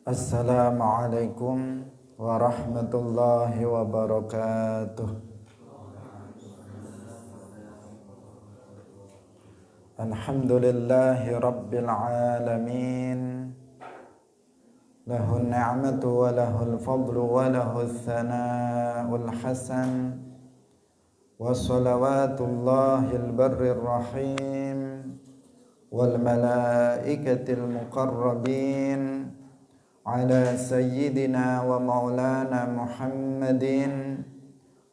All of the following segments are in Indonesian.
Assalamualaikum warahmatullahi wabarakatuh. Alhamdulillahi rabbil alamin. Lahun ni'matu wa lahul fadlu wa lahul thana'ul hasan. Wa salawatullahil barrir rahim wal malaikatil muqarrabin ala sayyidina wa maulana Muhammadin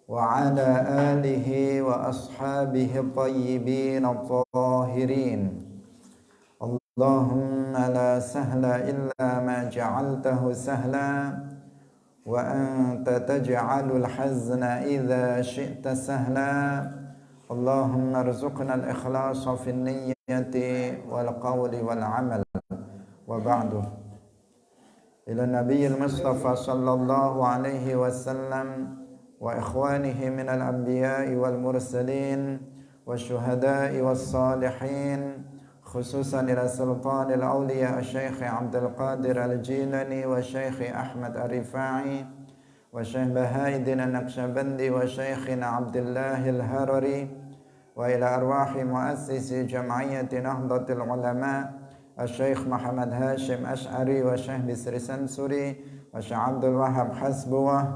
wa ala alihi wa ashabihi tayyibin at-tahirin. Allahumma la sahla illa ma ja'altahu sahla wa anta taj'alul hazna idza syi'ta sahla. Allahumma arzuqna al-ikhlasa fi niyyati wal qawli wal amal. Wa ba'du. Ila nabiyil Mustafa sallallahu alaihi wasallam wa ikhwanihi minal anbiya'i wal mursalin wa syuhada'i was salihin, khususan ila sultanil awliya Syekh Abdul Qadir Al-Jilani wa Syekh Ahmad Ar-Rifai wa Syekh Bahaidin An-Naqsyabandi wa Syekhina Abdullah Al-Harari wa ila arwahi muassisi jam'iyyati Nahdlatul Ulama Syekh Muhammad Hashim Ash'ari wa Syekh Bisri Sansuri wa Syekh Abdul Wahab Hasbuwah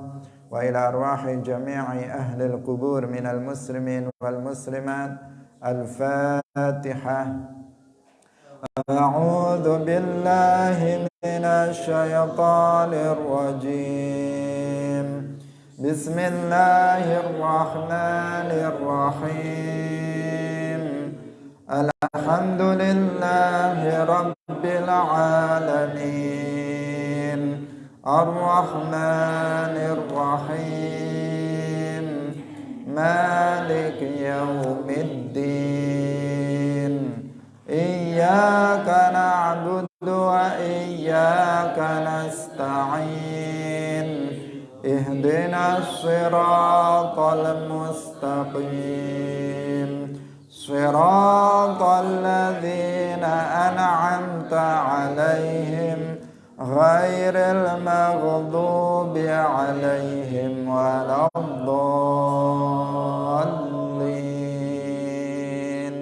wa ila arwahi jami'i ahli al-qubur minal muslimin wal muslimat. Al-Fatihah. A'udzu billahi minasy syaithanir rajim. Bismillahirrahmanirrahim. Alhamdulillahi rabbil alamin. Ar-Rahmanir Rahim. Maliki yaumiddin. Iyyaka na'budu wa iyyaka nasta'in. Ihdinas siratal mustaqim. Siratal ladzina an'amta 'alaihim ghairil maghdubi 'alaihim waladdallin.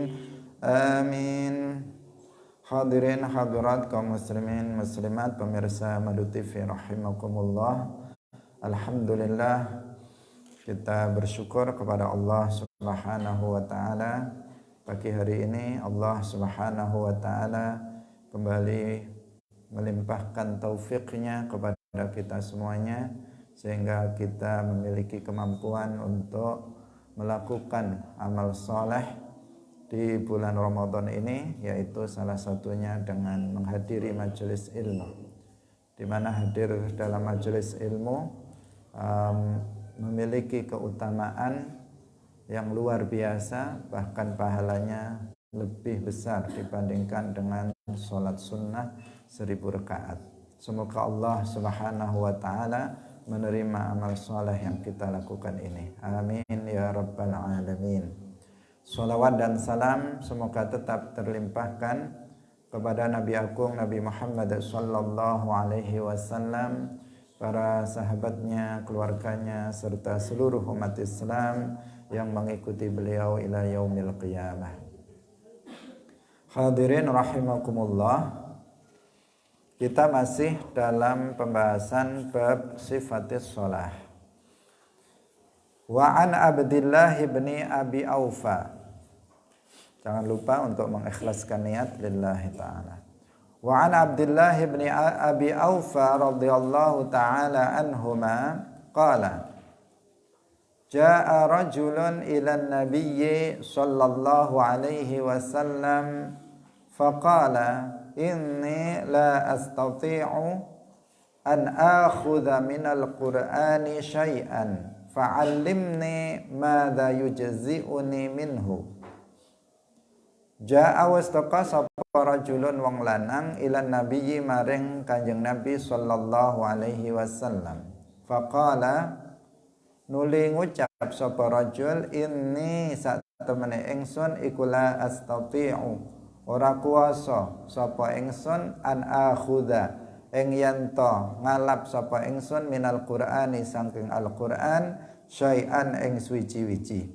Amin. Hadirin hadirat kaum muslimin muslimat pemirsa Madu TV rahimakumullah. Alhamdulillah, kita bersyukur kepada Allah Subhanahu wa taala. Pagi hari ini Allah Subhanahu wa taala kembali melimpahkan taufiknya kepada kita semuanya sehingga kita memiliki kemampuan untuk melakukan amal soleh di bulan Ramadan ini, yaitu salah satunya dengan menghadiri majelis ilmu, di mana hadir dalam majelis ilmu memiliki keutamaan yang luar biasa, bahkan pahalanya lebih besar dibandingkan dengan sholat sunnah 1000 rakaat. Semoga Allah Subhanahu wa taala menerima amal soleh yang kita lakukan ini. Amin ya rabbal alamin. Salawat dan salam semoga tetap terlimpahkan kepada Nabi Agung Nabi Muhammad sallallahu alaihi wasallam, para sahabatnya, keluarganya, serta seluruh umat Islam yang mengikuti beliau ila yaumil qiyamah. Hadirin rahimakumullah, kita masih dalam pembahasan bab sifatis shalah. Wa an Abdillah bin Abi Aufa. Jangan lupa untuk mengikhlaskan niat lillahi ta'ala. Wa an Abdullah bin Abi Aufa radhiyallahu ta'ala anhuma qala jaa rajulun ila nabiyyi sallallahu alaihi wasallam faqala inni la astati'u an akhudha minal qur'ani syai'an fa'allimni madza yujzi'uni minhu. Ja'a wastaqa sapa rajulun wong lanang ilan nabiyyi maring Kanjeng Nabi sallallahu alaihi wasallam. Faqala, nuli ngucap sapa rajul, inni sak temene ingsun iku la astati'u, ora kuwasa sapa ingsun an akhudha ing yanto ngalap sapa ingsun minal Qur'ani saking Al-Qur'an syai'an ing suci-wici.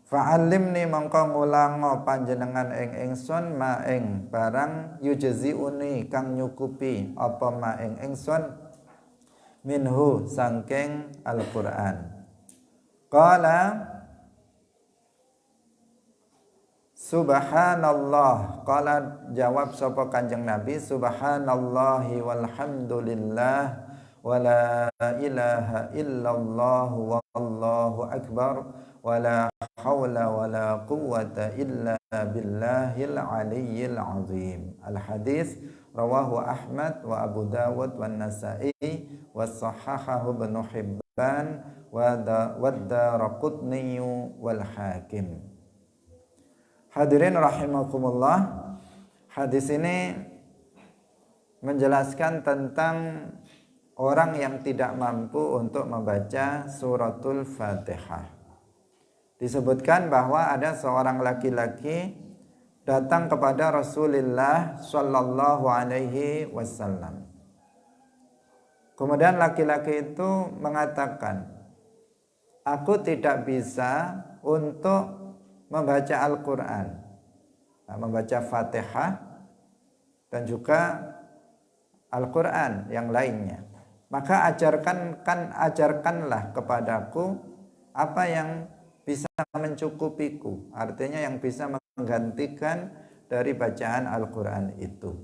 Fa'allimni mongko ngulango panjenengan ing ingsun ma ing barang yujziuni kang nyukupi apa ma ing ingsun minhu saking Al-Qur'an. Qala Subhanallah. Qala jawab sapa Kanjeng Nabi, subhanallahi walhamdulillah wa la ilaha illallah wallahu akbar wa la haula wa la quwwata illa billahil aliyyil azim. Al hadis rawahu Ahmad wa Abu Dawud wa Nasa'i wa sahahahu Ibnu Hibban wa Daraqutni wal Hakim. Hadirin rahimakumullah, hadis ini menjelaskan tentang orang yang tidak mampu untuk membaca suratul Fatihah. Disebutkan bahwa ada seorang laki-laki datang kepada Rasulullah sallallahu alaihi wasallam. Kemudian laki-laki itu mengatakan, "Aku tidak bisa untuk membaca Al-Quran, membaca Fatihah dan juga Al-Quran yang lainnya. Maka ajarkanlah kepadaku apa yang bisa mencukupiku." Artinya yang bisa menggantikan dari bacaan Al-Quran itu.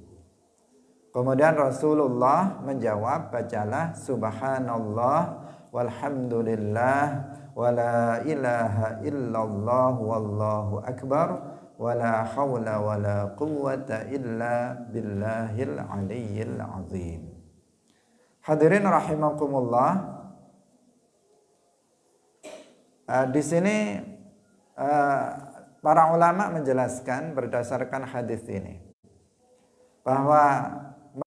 Kemudian Rasulullah menjawab, bacalah subhanallah walhamdulillah wa la ilaha illallah wallahu akbar wa la hawla wa la quwwata illa billahil aliyyil azim. Hadirin rahimakumullah, di sini para ulama menjelaskan berdasarkan hadis ini bahwa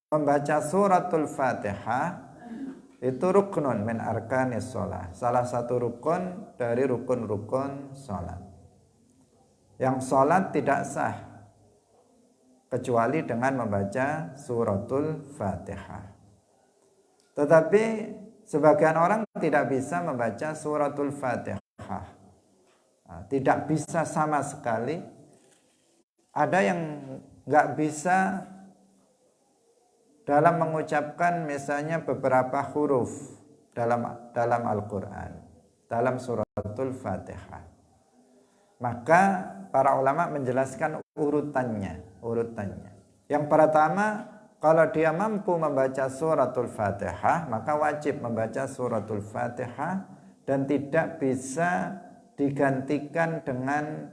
membaca suratul Fatihah itu ruknun min arkanis sholat, salah satu rukun dari rukun-rukun sholat. Yang sholat tidak sah kecuali dengan membaca suratul Fatihah. Tetapi sebagian orang tidak bisa membaca suratul Fatihah, tidak bisa sama sekali. Ada yang nggak bisa dalam mengucapkan misalnya beberapa huruf dalam Al-Quran, dalam suratul Fatihah. Maka para ulama menjelaskan urutannya. Yang pertama, kalau dia mampu membaca suratul Fatihah, maka wajib membaca suratul Fatihah dan tidak bisa digantikan dengan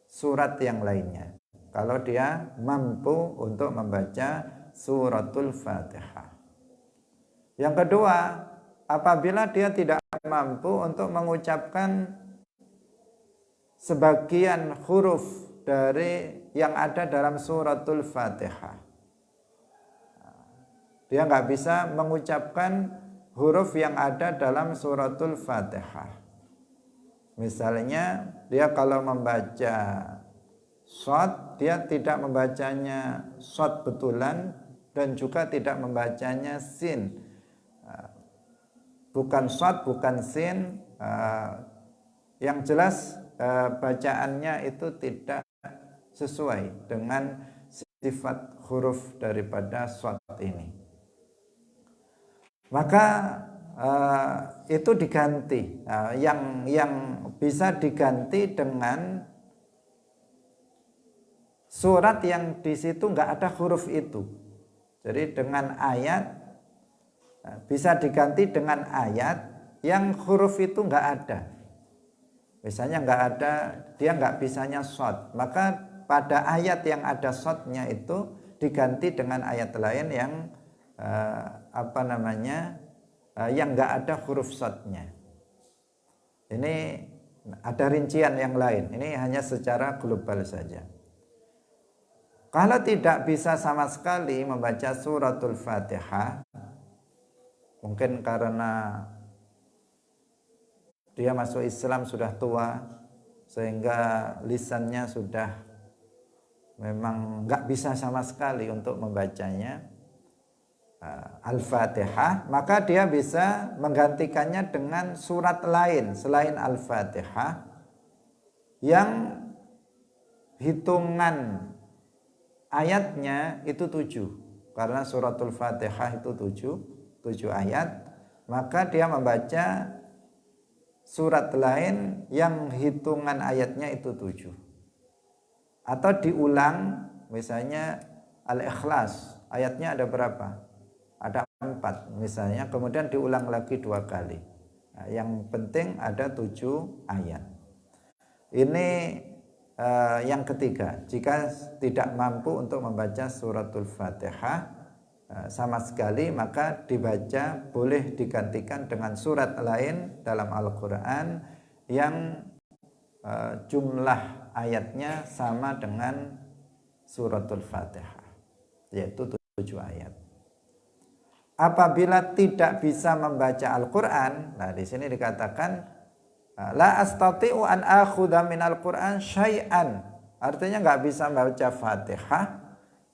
surat yang lainnya. Kalau dia mampu untuk membaca suratul Fatihah. Yang kedua, apabila dia tidak mampu untuk mengucapkan sebagian huruf dari yang ada dalam suratul Fatihah, dia nggak bisa mengucapkan huruf yang ada dalam suratul Fatihah. Misalnya dia kalau membaca shad, dia tidak membacanya shad betulan dan juga tidak membacanya sin. Bukan shad, bukan sin. Yang jelas bacaannya itu tidak sesuai dengan sifat huruf daripada shad ini. Maka itu diganti. Yang bisa diganti dengan surat yang di situ nggak ada huruf itu. Jadi dengan ayat, bisa diganti dengan ayat yang huruf itu nggak ada. Misalnya nggak ada, dia nggak bisanya shad, maka pada ayat yang ada shadnya itu diganti dengan ayat lain yang yang nggak ada huruf shadnya. Ini ada rincian yang lain. Ini hanya secara global saja. Kalau tidak bisa sama sekali membaca suratul Fatihah, mungkin karena dia masuk Islam sudah tua, sehingga lisannya sudah memang nggak bisa sama sekali untuk membacanya, Al-Fatihah, maka dia bisa menggantikannya dengan surat lain selain Al-Fatihah yang hitungan ayatnya itu 7. Karena suratul Fatihah itu 7 ayat, maka dia membaca surat lain yang hitungan ayatnya itu 7. Atau diulang, misalnya Al-Ikhlas ayatnya ada berapa? Ada 4 misalnya, kemudian diulang lagi 2 kali. Nah, yang penting ada 7 ayat. Ini yang ketiga, jika tidak mampu untuk membaca suratul Fatihah sama sekali, maka dibaca boleh digantikan dengan surat lain dalam Al-Quran yang jumlah ayatnya sama dengan suratul Fatihah, yaitu 7 ayat. Apabila tidak bisa membaca Al-Quran, nah di sini dikatakan la astati'u an akhudha minal Quran syai'an, artinya nggak bisa membaca Fatihah,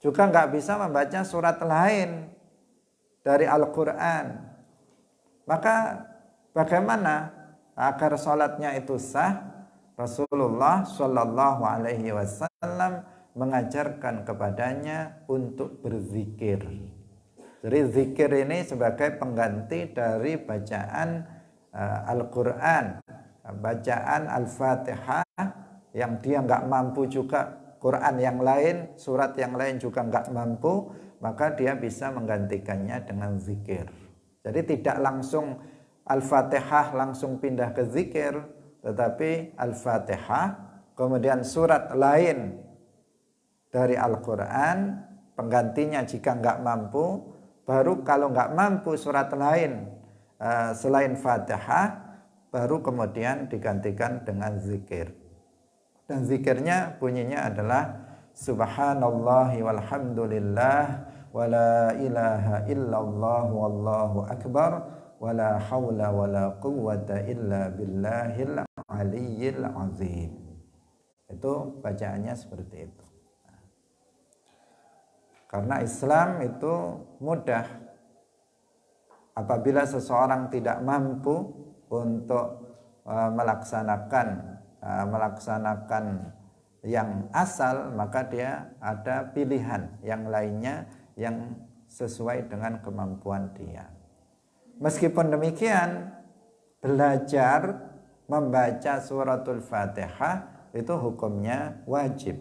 juga nggak bisa membaca surat lain dari Al-Quran. Maka bagaimana agar sholatnya itu sah? Rasulullah Shallallahu Alaihi Wasallam mengajarkan kepadanya untuk berzikir. Jadi zikir ini sebagai pengganti dari bacaan Al-Quran, bacaan Al-Fatihah yang dia nggak mampu juga, Quran yang lain, surat yang lain juga nggak mampu, maka dia bisa menggantikannya dengan zikir. Jadi tidak langsung Al-Fatihah langsung pindah ke zikir, tetapi Al-Fatihah kemudian surat lain dari Al-Quran penggantinya jika nggak mampu. Baru kalau nggak mampu surat lain selain Fatihah, baru kemudian digantikan dengan zikir. Dan zikirnya bunyinya adalah Subhanallahi walhamdulillah wa la ilaha illallah wallahu akbar wa la hawla wa la quwwata illa billahil aliyyil azim. Itu bacaannya seperti itu. Karena Islam itu mudah. Apabila seseorang tidak mampu untuk melaksanakan yang asal, maka dia ada pilihan yang lainnya yang sesuai dengan kemampuan dia. Meskipun demikian, belajar membaca suratul Fatihah itu hukumnya wajib.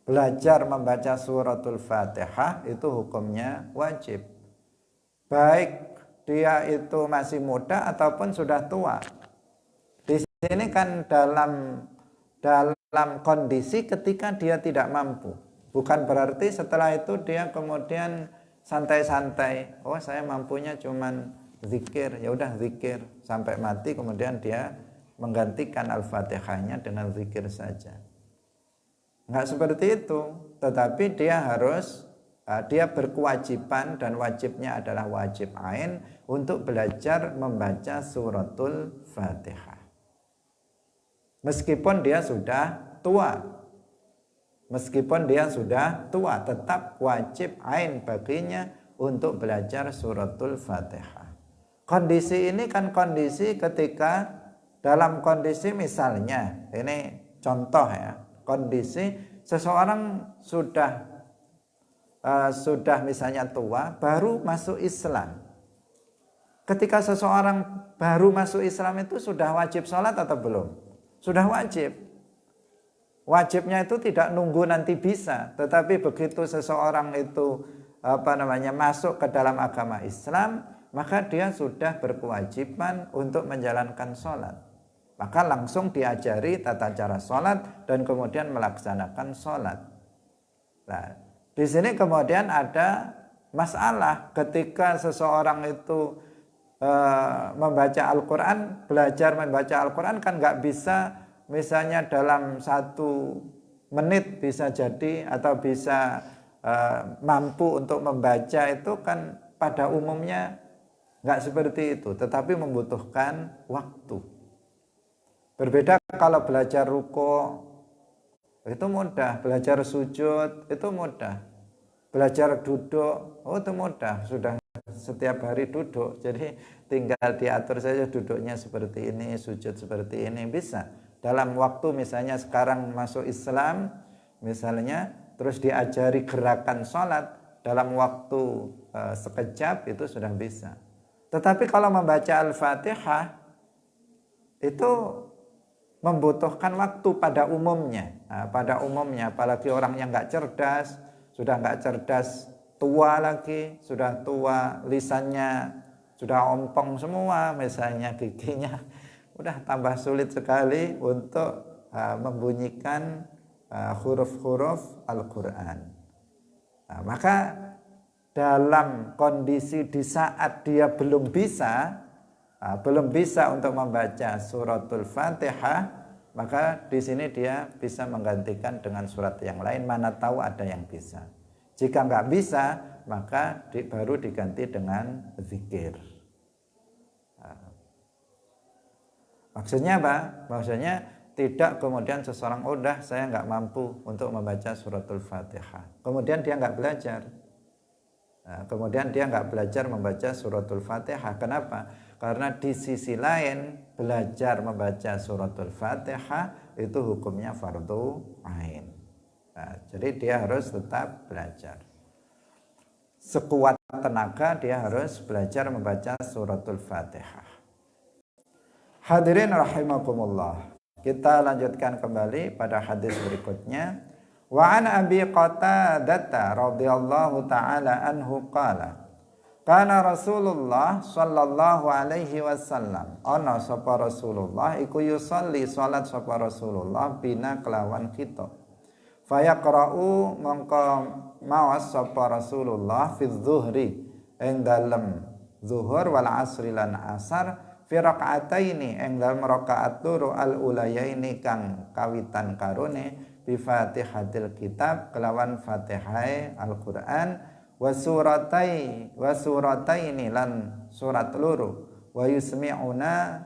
Belajar membaca suratul Fatihah itu hukumnya wajib. Baik dia itu masih muda ataupun sudah tua. Di sini kan dalam kondisi ketika dia tidak mampu. Bukan berarti setelah itu dia kemudian santai-santai. Oh, saya mampunya cuman zikir, ya udah zikir sampai mati, kemudian dia menggantikan Al-Fatihahnya dengan zikir saja. Enggak seperti itu, tetapi dia berkewajiban, dan wajibnya adalah wajib ain untuk belajar membaca suratul Fatihah. Meskipun dia sudah tua, tetap wajib ain baginya untuk belajar suratul Fatihah. Kondisi ini kan kondisi ketika dalam kondisi misalnya, ini contoh ya, kondisi seseorang sudah misalnya tua, baru masuk Islam. Ketika seseorang baru masuk Islam itu sudah wajib sholat atau belum? Sudah wajib. Wajibnya itu tidak nunggu nanti bisa, tetapi begitu seseorang itu masuk ke dalam agama Islam, maka dia sudah berkewajiban untuk menjalankan sholat. Maka langsung diajari tata cara sholat dan kemudian melaksanakan sholat. Nah, di sini kemudian ada masalah ketika seseorang itu membaca Al-Quran, belajar membaca Al-Quran kan nggak bisa misalnya dalam 1 menit bisa jadi, atau bisa mampu untuk membaca itu kan pada umumnya nggak seperti itu, tetapi membutuhkan waktu. Berbeda kalau belajar ruku itu mudah, belajar sujud itu mudah. Belajar duduk, oh itu mudah, sudah setiap hari duduk. Jadi tinggal diatur saja duduknya seperti ini, sujud seperti ini, bisa. Dalam waktu misalnya sekarang masuk Islam, misalnya, terus diajari gerakan sholat, dalam waktu sekejap itu sudah bisa. Tetapi kalau membaca Al-Fatihah, itu membutuhkan waktu pada umumnya. Nah, pada umumnya, apalagi orang yang nggak cerdas, sudah nggak cerdas, tua lagi, sudah tua, lisannya sudah ompong semua, misalnya giginya, udah tambah sulit sekali untuk membunyikan huruf-huruf Al-Quran. Nah, maka dalam kondisi di saat dia belum bisa untuk membaca suratul Fatihah, maka di sini dia bisa menggantikan dengan surat yang lain, mana tahu ada yang bisa. Jika nggak bisa, maka baru diganti dengan zikir. Maksudnya apa? Maksudnya tidak kemudian seseorang, udah saya nggak mampu untuk membaca suratul Fatihah, kemudian dia nggak belajar. Kemudian dia nggak belajar membaca suratul Fatihah. Kenapa? Karena di sisi lain belajar membaca suratul Fatihah itu hukumnya fardu ain. Jadi dia harus tetap belajar. Sekuat tenaga dia harus belajar membaca suratul Fatihah. Hadirin rahimakumullah. Kita lanjutkan kembali pada hadis berikutnya. Wa an Abi Qatadah radhiyallahu taala anhu qala kana Rasulullah sallallahu alaihi wasallam ana sapa Rasulullah iku yusolli salat sapa Rasulullah bina kelawan kita fayaqra'u mongko mawas sapa Rasulullah fi dzuhri ing dalem zuhur wal asri lan asar fi rakaataini ing dalem rakaat loro al ulayaini kang kawitan karone bi Fatihatil kitab kelawan Fatihai Al-Qur'an wa surataini lan surat loro wa yusmi'una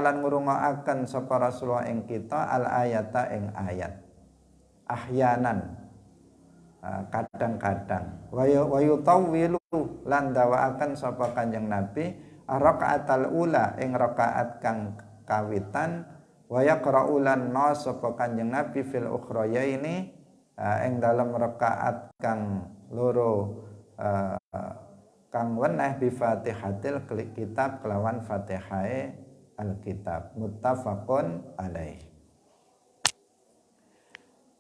lan ngrungokaken sapa Rasulullah ing kita al ayata ing ayat ahyanan kadang-kadang wa yutawwilu lan dawaaken sapa Kanjeng Nabi rakaatal ula ing rakaat kang kawitan wa yaqra'u lan ma sapa Kanjeng Nabi fil ukhrayaini ing dalam rakaat kang loro kang weneh bi Fatihatil kitab kelawan Fatihai Alkitab muttafaqun alaih.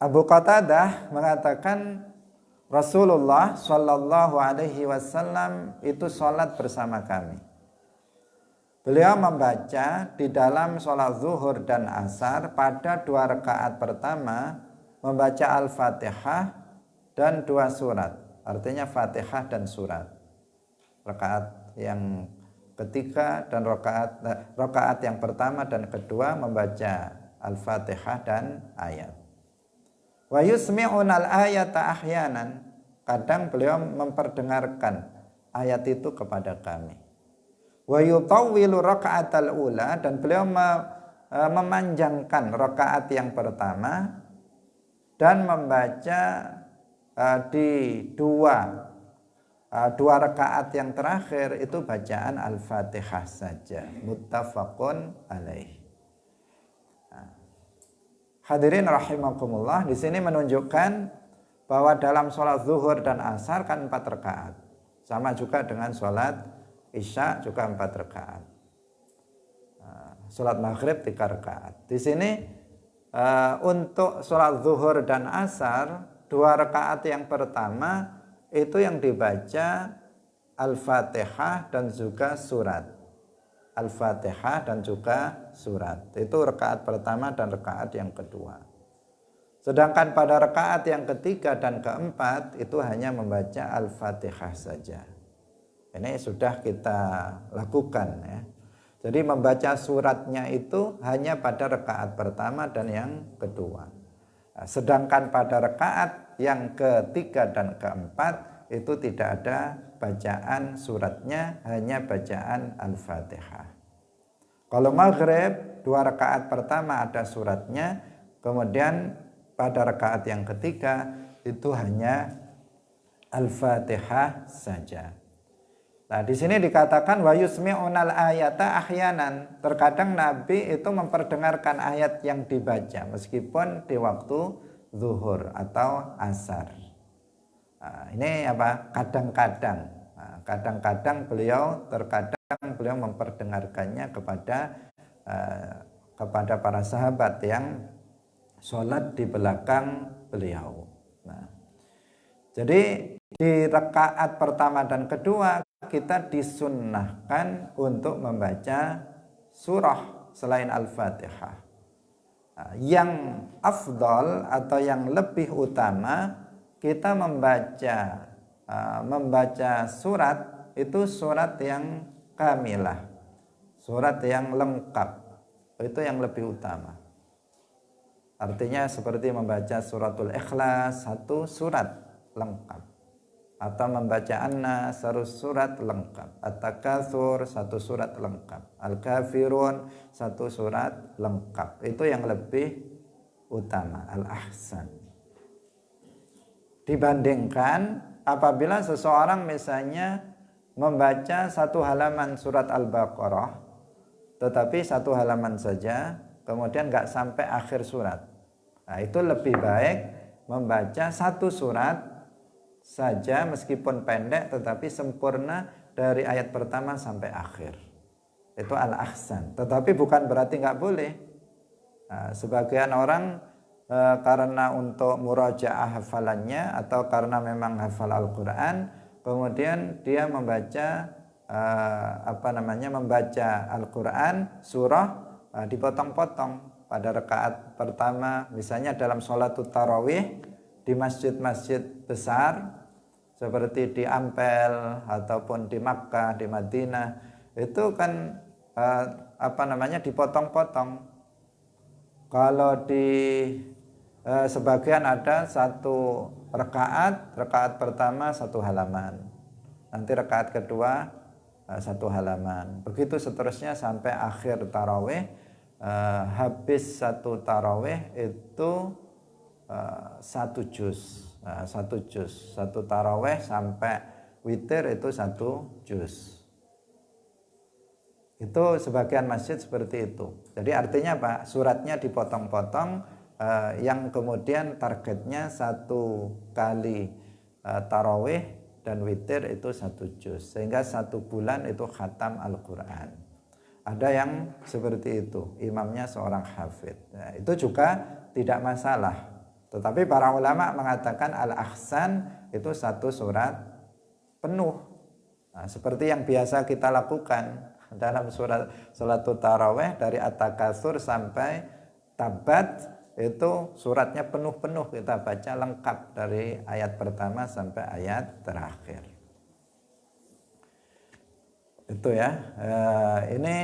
Abu Qatadah mengatakan Rasulullah sallallahu alaihi wasallam itu salat bersama kami. Beliau membaca di dalam sholat zuhur dan asar pada 2 rakaat pertama membaca Al-Fatihah dan 2 surat. Artinya Fatihah dan surat. Rakaat yang ketiga dan rakaat yang pertama dan kedua membaca Al-Fatihah dan ayat. Wa yusmi'unal ayata ahyanan. Kadang beliau memperdengarkan ayat itu kepada kami. Wa yutawwilu raka'atal ula dan beliau memanjangkan rakaat yang pertama dan membaca di dua rakaat yang terakhir itu bacaan Al-Fatihah saja. Muttafaqun alaih. Hadirin rahimakumullah, di sini menunjukkan bahwa dalam sholat zuhur dan asar kan 4 rakaat. Sama juga dengan sholat Isya juga 4 rakaat. Sholat maghrib 3 rakaat. Di sini untuk sholat zuhur dan asar 2 rakaat yang pertama itu yang dibaca Al-Fatihah dan juga surat. Al-Fatihah dan juga surat. Itu rakaat pertama dan rakaat yang kedua. Sedangkan pada rakaat yang ketiga dan keempat itu hanya membaca Al-Fatihah saja. Ini sudah kita lakukan ya. Jadi membaca suratnya itu hanya pada rakaat pertama dan yang kedua. Sedangkan pada rakaat yang ketiga dan keempat itu tidak ada bacaan suratnya, hanya bacaan Al-Fatihah. Kalau maghrib 2 rakaat pertama ada suratnya, kemudian pada rakaat yang ketiga itu hanya Al-Fatihah saja. Nah, di sini dikatakan wa yusmi'unal ayata ahyanan. Terkadang Nabi itu memperdengarkan ayat yang dibaca meskipun di waktu zuhur atau asar. Nah, ini apa? Kadang-kadang. Nah, kadang-kadang terkadang beliau memperdengarkannya kepada para sahabat yang sholat di belakang beliau. Nah, jadi di rakaat pertama dan kedua kita disunnahkan untuk membaca surah selain Al-Fatihah. Yang afdal atau yang lebih utama kita membaca surat itu surat yang kamilah, surat yang lengkap, itu yang lebih utama. Artinya seperti membaca suratul Ikhlas satu surat lengkap, atau membaca An-Nas surat lengkap, At-Takatsur satu surat lengkap, Al-Kafirun satu surat lengkap. Itu yang lebih utama, al-ahsan. Dibandingkan apabila seseorang misalnya membaca satu halaman surat Al-Baqarah tetapi satu halaman saja, kemudian nggak sampai akhir surat. Nah, itu lebih baik membaca satu surat saja meskipun pendek tetapi sempurna dari ayat pertama sampai akhir. Itu al-ahsan. Tetapi bukan berarti nggak boleh. Nah, sebagian orang karena untuk murajaah hafalannya atau karena memang hafal Al-Quran, kemudian dia membaca membaca Al-Quran surah dipotong-potong pada rakaat pertama, misalnya dalam sholatul tarawih di masjid-masjid besar seperti di Ampel ataupun di Makkah, di Madinah, itu kan dipotong-potong. Kalau di sebagian ada satu rakaat pertama satu halaman, nanti rakaat kedua satu halaman, begitu seterusnya sampai akhir tarawih. Habis satu tarawih itu satu juz, satu taraweh sampai witir itu satu juz. Itu sebagian masjid seperti itu. Jadi artinya apa? Suratnya dipotong-potong, yang kemudian targetnya satu kali taraweh dan witir itu satu juz, sehingga satu bulan itu khatam Al-Quran. Ada yang seperti itu, imamnya seorang hafidh. Nah, itu juga tidak masalah. Tetapi para ulama mengatakan al-ahsan itu satu surat penuh. Nah, seperti yang biasa kita lakukan dalam sholatul taraweh dari At-Takatsur sampai Tabat, itu suratnya penuh-penuh kita baca lengkap dari ayat pertama sampai ayat terakhir. Itu ya. Ini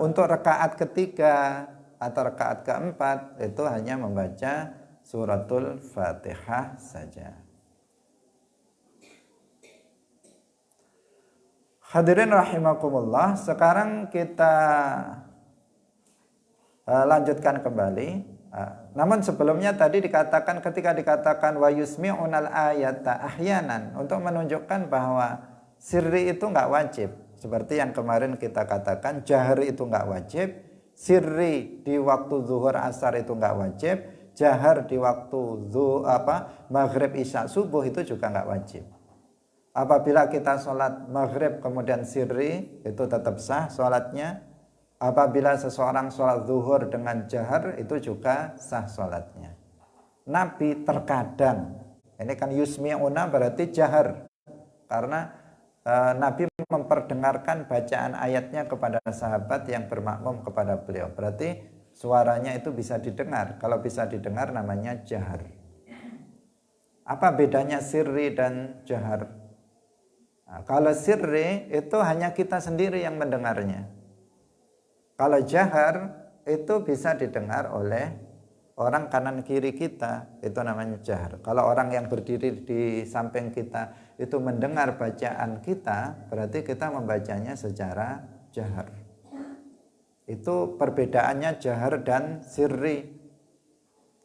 untuk rakaat ketiga atau rakaat keempat itu hanya membaca suratul Fatihah saja. Hadirin rahimakumullah, sekarang kita lanjutkan kembali. Namun sebelumnya tadi dikatakan, ketika dikatakan wa yusmi'unal ayata ahyanan, untuk menunjukkan bahwa sirri itu nggak wajib. Seperti yang kemarin kita katakan, jahri itu nggak wajib, sirri di waktu zuhur asar itu nggak wajib, jahar di waktu maghrib isya subuh itu juga nggak wajib. Apabila kita sholat maghrib kemudian sirri, itu tetap sah sholatnya. Apabila seseorang sholat zuhur dengan jahar, itu juga sah sholatnya. Nabi terkadang, ini kan yusmi'una berarti jahar, karena Nabi memperdengarkan bacaan ayatnya kepada sahabat yang bermakmum kepada beliau. Berarti suaranya itu bisa didengar. Kalau bisa didengar namanya jahar. Apa bedanya sirri dan jahar? Nah, kalau sirri itu hanya kita sendiri yang mendengarnya. Kalau jahar itu bisa didengar oleh orang kanan kiri kita, itu namanya jahar. Kalau orang yang berdiri di samping kita itu mendengar bacaan kita, berarti kita membacanya secara jahar. Itu perbedaannya jahar dan sirri.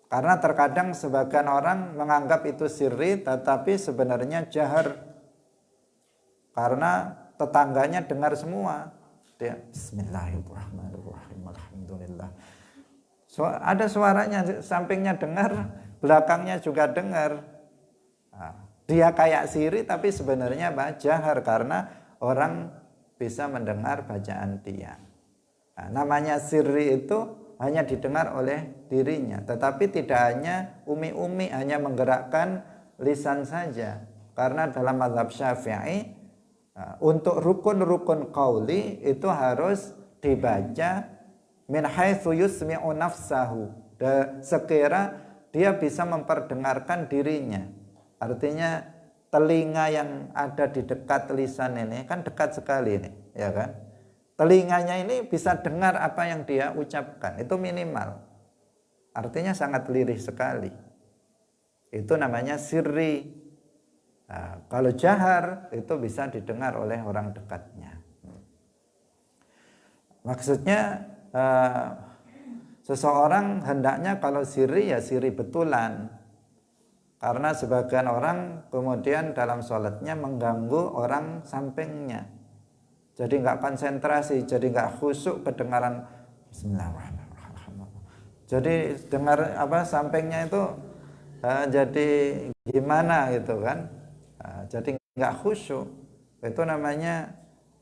Karena terkadang sebagian orang menganggap itu sirri tetapi sebenarnya jahar. Karena tetangganya dengar semua. Dia Bismillahirrahmanirrahim. Alhamdulillah. Ada suaranya, sampingnya dengar, belakangnya juga dengar. Nah, dia kayak sirri tapi sebenarnya jahar karena orang bisa mendengar bacaan dia. Nah, namanya sirri itu hanya didengar oleh dirinya, tetapi tidak hanya umi-umi hanya menggerakkan lisan saja. Karena dalam mazhab Syafi'i untuk rukun-rukun qauli itu harus dibaca min haitsu yusmi'u nafsahu, sekira dia bisa memperdengarkan dirinya. Artinya telinga yang ada di dekat lisan ini kan dekat sekali ini, ya kan? Telinganya ini bisa dengar apa yang dia ucapkan, itu minimal. Artinya sangat lirih sekali. Itu namanya sirri. Nah, kalau jahar itu bisa didengar oleh orang dekatnya. Maksudnya seseorang hendaknya kalau sirri ya sirri betulan. Karena sebagian orang kemudian dalam sholatnya mengganggu orang sampingnya. Jadi nggak konsentrasi, jadi nggak khusyuk kedengaran Bismillahirrahmanirrahim. Jadi dengar sampingnya itu jadi gimana gitu kan? Jadi nggak khusyuk. Itu namanya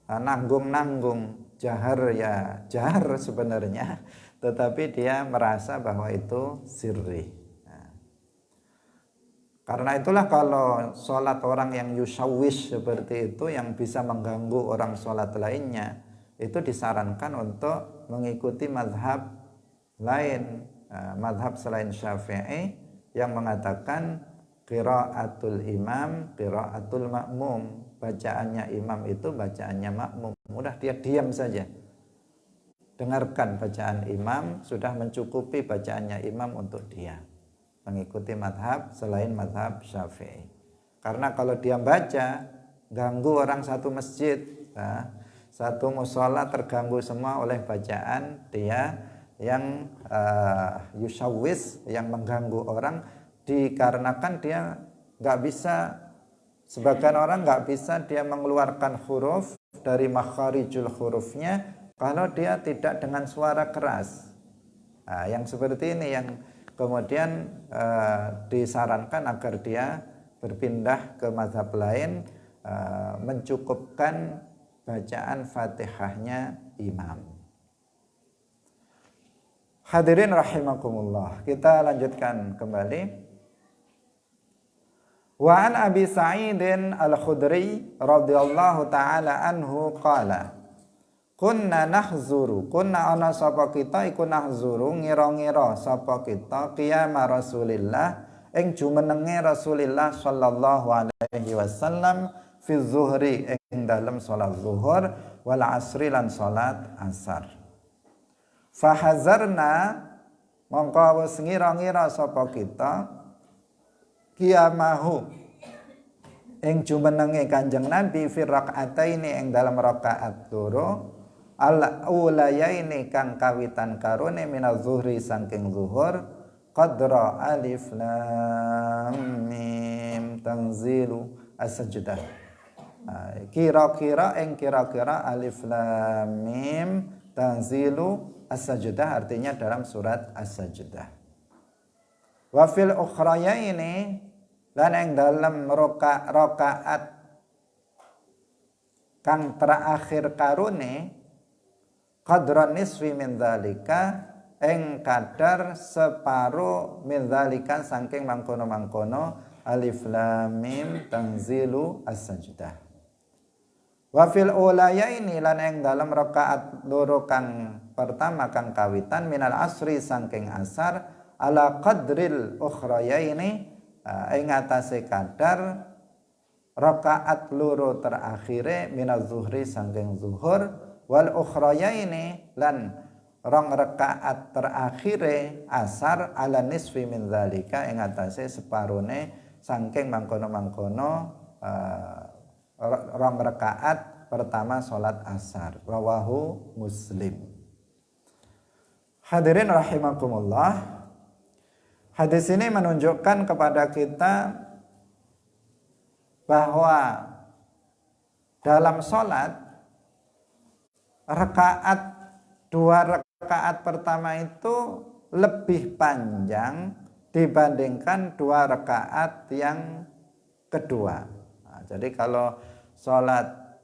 nanggung-nanggung, jahar ya jahar sebenarnya, tetapi dia merasa bahwa itu sirri. Karena itulah kalau sholat orang yang yushawish seperti itu yang bisa mengganggu orang sholat lainnya, itu disarankan untuk mengikuti mazhab lain, mazhab selain Syafi'i yang mengatakan qiraatul imam, qiraatul makmum, bacaannya imam itu bacaannya makmum. Mudah dia diam saja, dengarkan bacaan imam, sudah mencukupi bacaannya imam untuk dia mengikuti mazhab selain mazhab Syafi'i. Karena kalau dia baca ganggu orang satu masjid, satu musola terganggu semua oleh bacaan dia yang yushawis, yang mengganggu orang, dikarenakan dia nggak bisa, sebagian orang nggak bisa dia mengeluarkan huruf dari makharijul hurufnya kalau dia tidak dengan suara keras. Nah, yang seperti ini yang kemudian disarankan agar dia berpindah ke mazhab lain, mencukupkan bacaan Fatihahnya imam. Hadirin rahimakumullah, kita lanjutkan kembali. Wa an Abi Sa'idin Al-Khudri radhiyallahu taala anhu qala kunna nahzuru, kunna ana sapa kita iku nahzuru ngira-ngira sapa kita qiyama Rasulillah ing jumenenge Rasulillah sallallahu alaihi wasallam fi zuhri ing dalem salat zuhur wal asri lan salat asar. Fahazarna mongko wis ngira-ngira sapa kita qiyamahu ing jumenenge Kanjeng Nabi fi rakaataini ing dalem rakaat loro al-ulayaini kang kawitan karone minaz zuhri saking zuhur qadra alif lam mim tanzilu as-sajdah. Kira-kira alif lam mim tanzilu as-sajdah artinya dalam surat as-sajdah. Wa fil ukhrayaini lan ing dalam rakaat kang terakhir karone qadran nisfi min dzalika ing kadar separo min dzalika saking mangkono-mangkono alif lam mim tanzilu as-sajdah. Wa fil ulayaini lan ing dalam rakaat loro kang pertama kang kawitan minal asri saking asar ala qadril ukhrayaini ing atase kadar rakaat loro terakhire minaz zuhri saking zuhur wal ukhrayaini lan rong rakaat terakhire asar ala nisfi min dzalika ing atase separone saking mangkono-mangkono rong rakaat pertama salat asar. Rawahu Muslim. Hadirin rahimakumullah. Hadis ini menunjukkan kepada kita bahwa dalam sholat dua rakaat pertama itu lebih panjang dibandingkan dua rakaat yang kedua. Nah, jadi kalau sholat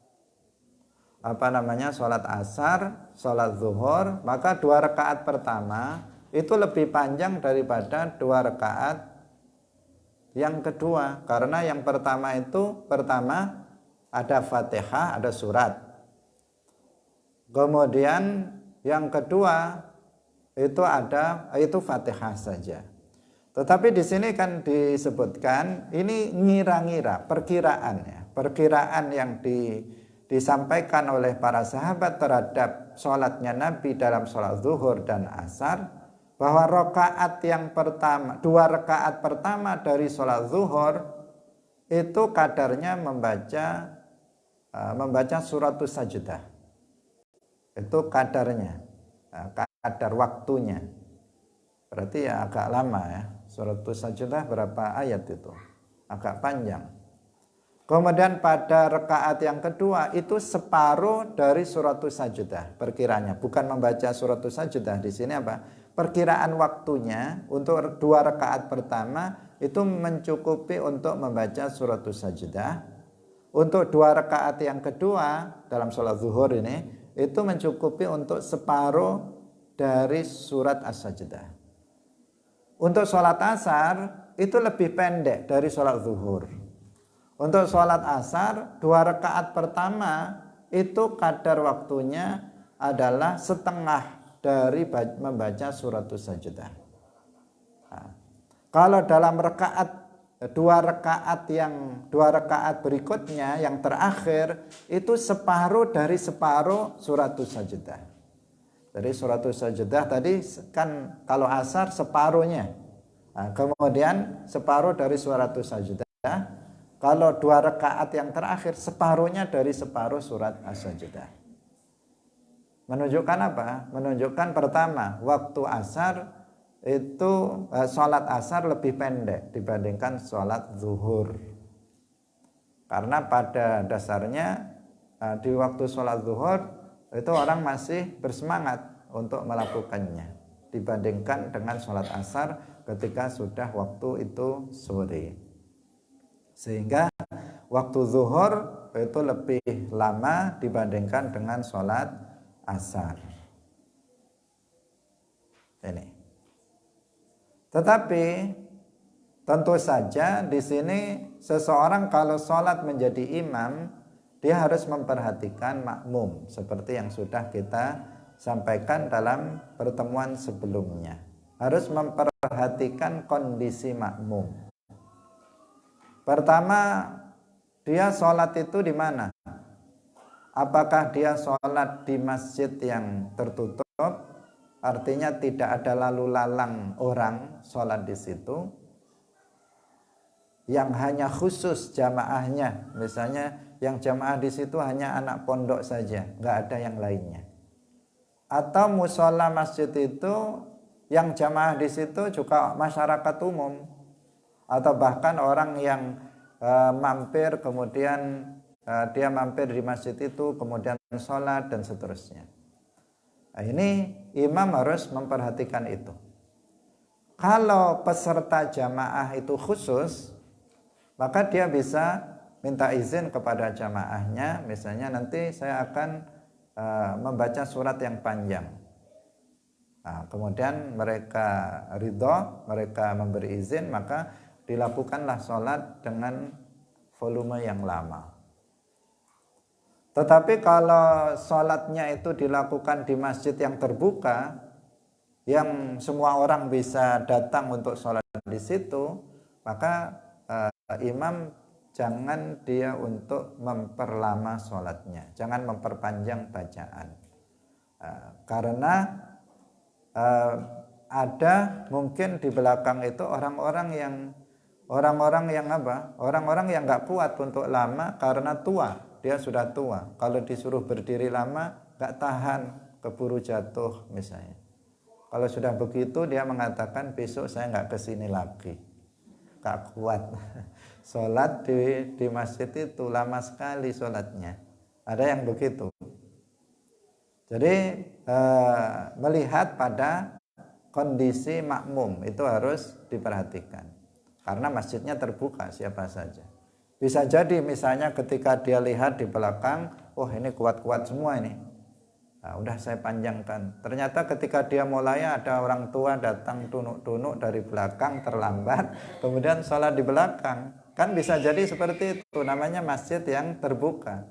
sholat asar, sholat zuhur, maka dua rakaat pertama itu lebih panjang daripada dua rakaat yang kedua, karena yang pertama ada Fatihah, ada surat. Kemudian yang kedua itu Fatihah saja. Tetapi di sini kan disebutkan ini ngira-ngira, perkiraan ya. Perkiraan yang disampaikan oleh para sahabat terhadap sholatnya Nabi dalam sholat zuhur dan asar, bahwa dua rakaat pertama dari sholat zuhur itu kadarnya membaca suratus sajdah. Itu kadarnya, kadar waktunya. Berarti ya agak lama ya. Suratus sajdah berapa ayat itu? Agak panjang. Kemudian pada rakaat yang kedua itu separuh dari suratus sajdah perkiranya. Bukan membaca suratus sajdah di sini apa? Perkiraan waktunya untuk dua rakaat pertama itu mencukupi untuk membaca suratus sajdah. Untuk dua rakaat yang kedua dalam sholat zuhur ini itu mencukupi untuk separuh dari surat as-sajdah. Untuk sholat asar itu lebih pendek dari sholat zuhur. Untuk sholat asar dua rakaat pertama itu kadar waktunya adalah setengah dari membaca suratus sajdah. Nah, kalau dalam dua rakaat berikutnya yang terakhir itu separuh dari separuh suratus sajdah. Jadi suratus sajdah tadi kan kalau asar separuhnya. Nah, kemudian separuh dari suratus sajdah. Kalau dua rakaat yang terakhir separuhnya dari separuh surat as-sajdah. Menunjukkan apa? Menunjukkan pertama, waktu asar itu sholat asar lebih pendek dibandingkan sholat zuhur. Karena pada dasarnya di waktu sholat zuhur itu orang masih bersemangat untuk melakukannya dibandingkan dengan sholat asar ketika sudah waktu itu sore. Sehingga waktu zuhur itu lebih lama dibandingkan dengan sholat asar. Ini. Tetapi tentu saja di sini seseorang kalau sholat menjadi imam, dia harus memperhatikan makmum seperti yang sudah kita sampaikan dalam pertemuan sebelumnya. Harus memperhatikan kondisi makmum. Pertama, dia sholat itu di mana? Apakah dia sholat di masjid yang tertutup, artinya tidak ada lalu lalang orang sholat di situ, yang hanya khusus jamaahnya, misalnya yang jamaah di situ hanya anak pondok saja, nggak ada yang lainnya. Atau musola masjid itu yang jamaah di situ juga masyarakat umum, atau bahkan orang yang mampir kemudian dia mampir di masjid itu kemudian sholat dan seterusnya. Nah, ini imam harus memperhatikan itu. Kalau peserta jamaah itu khusus, maka dia bisa minta izin kepada jamaahnya, misalnya nanti saya akan membaca surat yang panjang. Nah, kemudian mereka ridho, mereka memberi izin, maka dilakukanlah sholat dengan volume yang lama. Tetapi kalau sholatnya itu dilakukan di masjid yang terbuka, yang semua orang bisa datang untuk sholat di situ, maka imam jangan dia untuk memperlama sholatnya, jangan memperpanjang bacaan, karena ada mungkin di belakang itu orang-orang yang nggak kuat untuk lama karena tua. Dia sudah tua, kalau disuruh berdiri lama gak tahan, keburu jatuh misalnya. Kalau sudah begitu dia mengatakan besok saya nggak kesini lagi, nggak kuat. Sholat di masjid itu lama sekali sholatnya. Ada yang begitu. Jadi melihat pada kondisi makmum itu harus diperhatikan. Karena masjidnya terbuka siapa saja. Bisa jadi misalnya ketika dia lihat di belakang, oh ini kuat-kuat semua ini. Nah, udah saya panjangkan. Ternyata ketika dia mulai ada orang tua datang tunuk-tunuk dari belakang terlambat, kemudian sholat di belakang. Kan bisa jadi seperti itu, namanya masjid yang terbuka.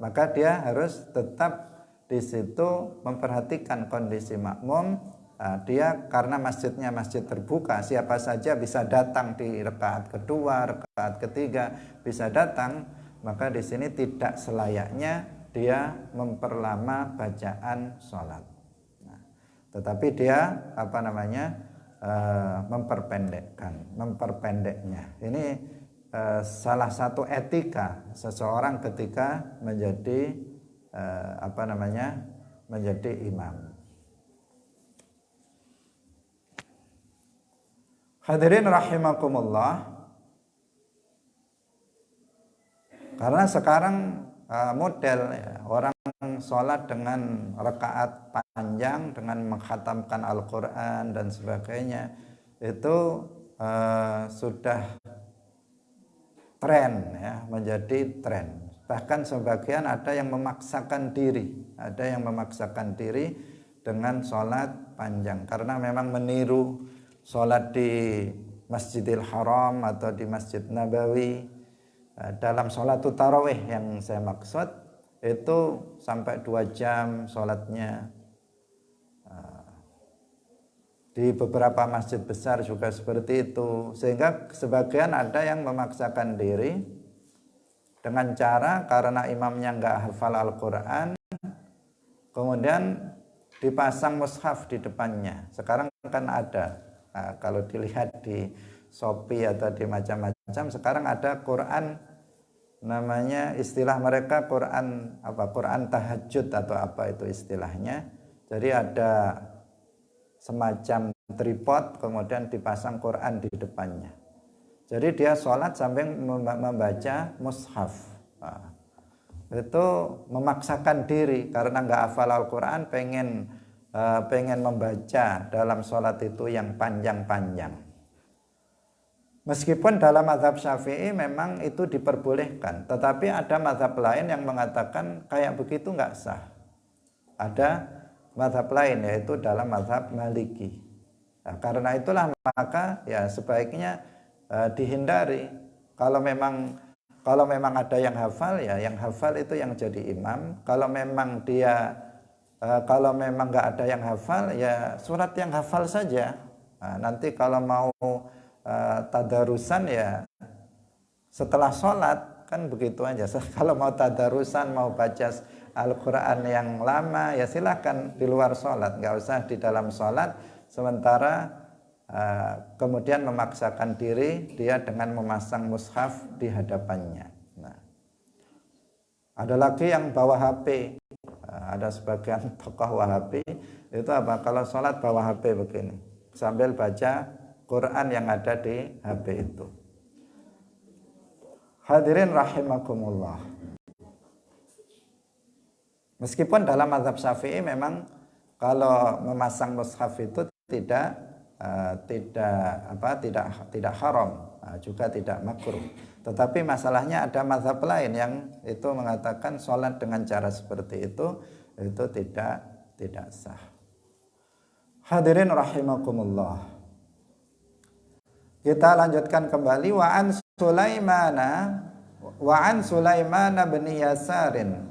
Maka dia harus tetap di situ memperhatikan kondisi makmum. Nah, dia karena masjidnya masjid terbuka, siapa saja bisa datang di rakaat kedua, rakaat ketiga bisa datang. Maka di sini tidak selayaknya dia memperlama bacaan sholat. Nah, tetapi dia memperpendeknya. Ini salah satu etika seseorang ketika menjadi menjadi imam. Hadirin rahimakumullah. Karena sekarang model ya, orang sholat dengan rakaat panjang, dengan mengkhatamkan Al-Quran dan sebagainya, itu sudah tren ya, menjadi tren. Bahkan sebagian ada yang memaksakan diri dengan sholat panjang karena memang meniru sholat di Masjidil Haram atau di Masjid Nabawi. Dalam sholat tarawih yang saya maksud itu sampai 2 jam sholatnya. Di beberapa masjid besar juga seperti itu. Sehingga sebagian ada yang memaksakan diri dengan cara karena imamnya nggak hafal Al-Quran, kemudian dipasang mushaf di depannya. Sekarang kan ada, kalau dilihat di Shopee atau di macam-macam, sekarang ada Quran, namanya istilah mereka Quran tahajud atau apa itu istilahnya. Jadi ada semacam tripod kemudian dipasang Quran di depannya. Jadi dia sholat sambil membaca mushaf. Nah, itu memaksakan diri karena nggak hafal Al-Quran, pengen membaca dalam sholat itu yang panjang-panjang. Meskipun dalam mazhab Syafi'i memang itu diperbolehkan, tetapi ada mazhab lain yang mengatakan kayak begitu nggak sah. Ada mazhab lain yaitu dalam mazhab Maliki. Nah, karena itulah maka ya sebaiknya dihindari. Kalau memang ada yang hafal, ya yang hafal itu yang jadi imam. Kalau memang nggak ada yang hafal, ya surat yang hafal saja. Nah, nanti kalau mau tadarusan ya setelah sholat kan begitu aja. Kalau mau tadarusan, mau baca Al-Quran yang lama ya silahkan di luar sholat, nggak usah di dalam sholat. Sementara kemudian memaksakan diri dia dengan memasang mushaf di hadapannya. Nah, ada lagi yang bawa HP. Ada sebagian tokoh Wahabi itu apa? Kalau sholat bawa HP begini sambil baca Quran yang ada di HP itu. Hadirin rahimakumullah. Meskipun dalam mazhab Syafi'i memang kalau memasang mushaf itu tidak haram, juga tidak makruh. Tetapi masalahnya ada mazhab lain yang itu mengatakan sholat dengan cara seperti itu tidak sah. Hadirin rahimakumullah. Kita lanjutkan kembali wa an Sulaiman bin Yasarin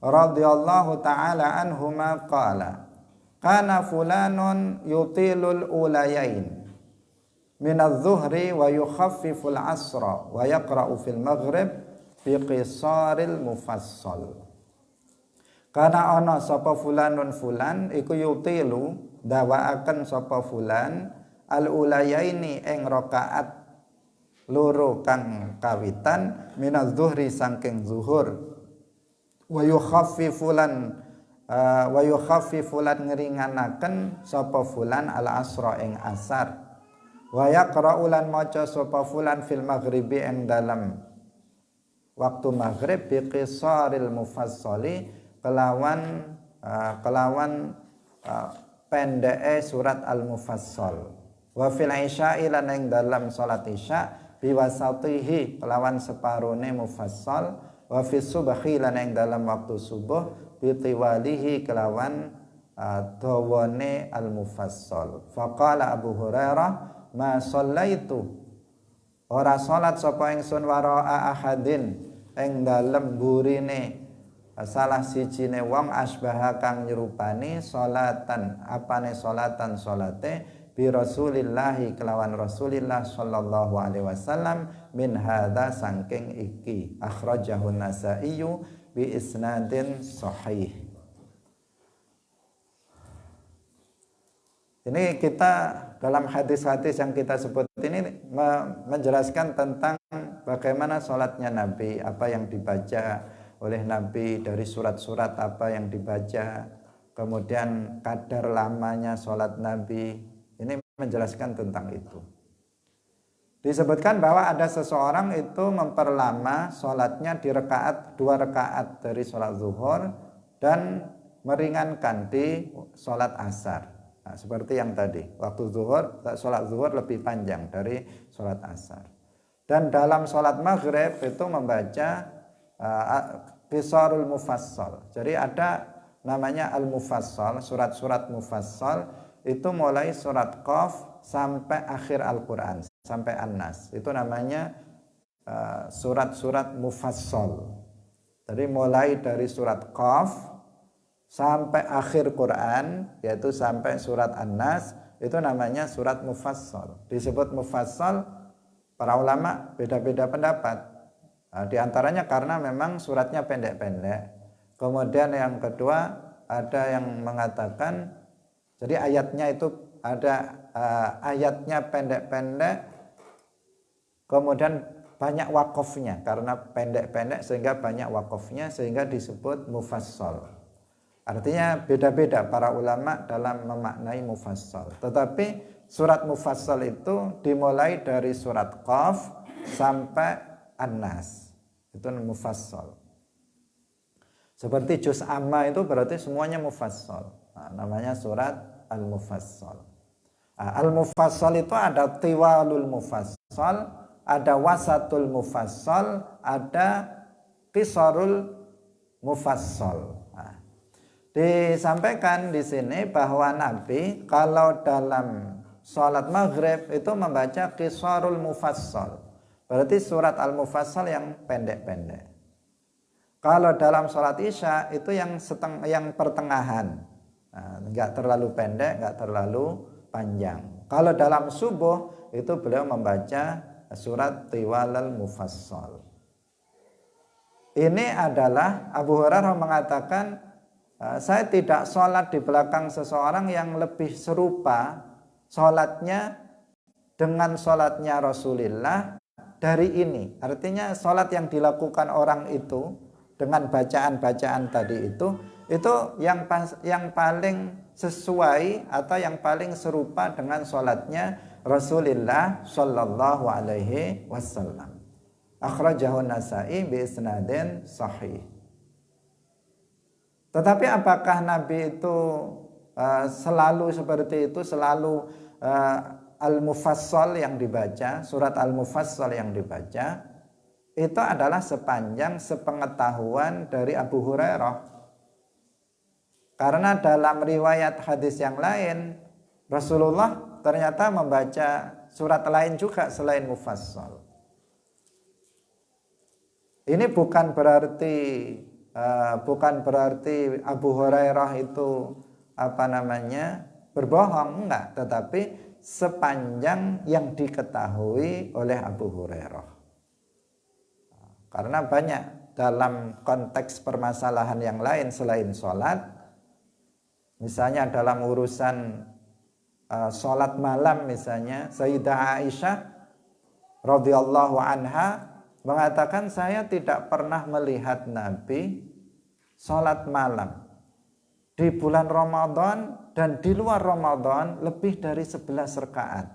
radhiyallahu taala anhuma qala kana fulanun yutilul ulayain min adh-dhuhri wa yukhaffiful asra wa yaqra'u fil maghrib bi qisaril mufassal. Kana ana sapa fulanun fulan iku yutilu dawaaken sapa fulan al-ulayaini ing rakaat loro kang kawitan minaz zuhri saking zuhur wa yukhaffifulan wa yukhaffifu lan ngringanaken sapa fulan al asra ing asar wa yaqra'u lan maca sapa fulan fil maghribi ing dalam waktu maghrib bi qisaril mufassali kelawan pendeke surat al mufassal wa fil isya'i lan ing dalam salat isya bi wasatihi kelawan separone mufassal wa fi subhi lan ing dalam waktu subuh bitiwalihi kelawan dawane al-mufassal. Faqala Abu Hurairah ma shallaitu ora salat sapa ingsun wara'a ahadin ing dalem burine salah sijine wong asbaha kang nyerupani salatan apane salatan salate bi Rasulillahi kelawan Rasulillah sallallahu alaihi wasallam min hadza saking iki akhrajahu Nasa'i bi isnadin sahih. Ini kita dalam hadis-hadis yang kita sebut ini menjelaskan tentang bagaimana sholatnya Nabi, apa yang dibaca oleh Nabi dari surat-surat apa yang dibaca, kemudian kadar lamanya sholat Nabi. Ini menjelaskan tentang itu. Disebutkan bahwa ada seseorang itu memperlama sholatnya di dua rakaat dari sholat zuhur dan meringankan di sholat asar. Nah, seperti yang tadi, waktu zuhur, sholat zuhur lebih panjang dari sholat asar. Dan dalam sholat maghrib itu membaca qisarul mufassal. Jadi ada namanya al-mufassal, surat-surat mufassal itu mulai surat Qaf sampai akhir Al-Quran, sampai An-Nas. Itu namanya surat-surat mufassal. Jadi mulai dari surat Qaf sampai akhir Quran, yaitu sampai surat An-Nas, itu namanya surat mufassal. Disebut mufassal, para ulama beda-beda pendapat. Di antaranya karena memang suratnya pendek-pendek. Kemudian yang kedua ada yang mengatakan, jadi ayatnya itu ada ayatnya pendek-pendek, kemudian banyak wakofnya karena pendek-pendek sehingga banyak wakofnya sehingga disebut mufassal. Artinya beda-beda para ulama dalam memaknai mufassal. Tetapi surat mufassal itu dimulai dari surat Qaf sampai An-Nas. Itu mufassal. Seperti juz amma itu berarti semuanya mufassal. Nah, namanya surat Al-Mufassal. Al-Mufassal itu ada tiwalul mufassal, ada wasatul mufassal, ada qisarul mufassal. Nah, disampaikan di sini bahwa Nabi kalau dalam sholat maghrib itu membaca qisarul mufassal, berarti surat Al-Mufassal yang pendek-pendek. Kalau dalam sholat isya itu yang pertengahan. Nah, enggak terlalu pendek, enggak terlalu panjang. Kalau dalam subuh itu beliau membaca surat Tiwalal Mufassal. Ini adalah Abu Hurairah mengatakan, saya tidak sholat di belakang seseorang yang lebih serupa sholatnya dengan sholatnya Rasulullah dari ini. Artinya sholat yang dilakukan orang itu dengan bacaan-bacaan tadi itu yang paling sesuai atau yang paling serupa dengan sholatnya Rasulullah Shallallahu Alaihi Wasallam. Akhrajahu Nasa'i bi isnadin sahih. Tetapi apakah Nabi itu selalu seperti itu, selalu Al-Mufassal yang dibaca, surat Al-Mufassal yang dibaca, itu adalah sepanjang sepengetahuan dari Abu Hurairah. Karena dalam riwayat hadis yang lain, Rasulullah ternyata membaca surat lain juga selain Mufassal. Ini bukan berarti Abu Hurairah itu berbohong, enggak, tetapi sepanjang yang diketahui oleh Abu Hurairah. Karena banyak dalam konteks permasalahan yang lain selain sholat, misalnya dalam urusan sholat malam misalnya, Sayyidah Aisyah radhiyallahu anha mengatakan, saya tidak pernah melihat Nabi sholat malam. di bulan Ramadan dan di luar Ramadan lebih dari 11 rakaat.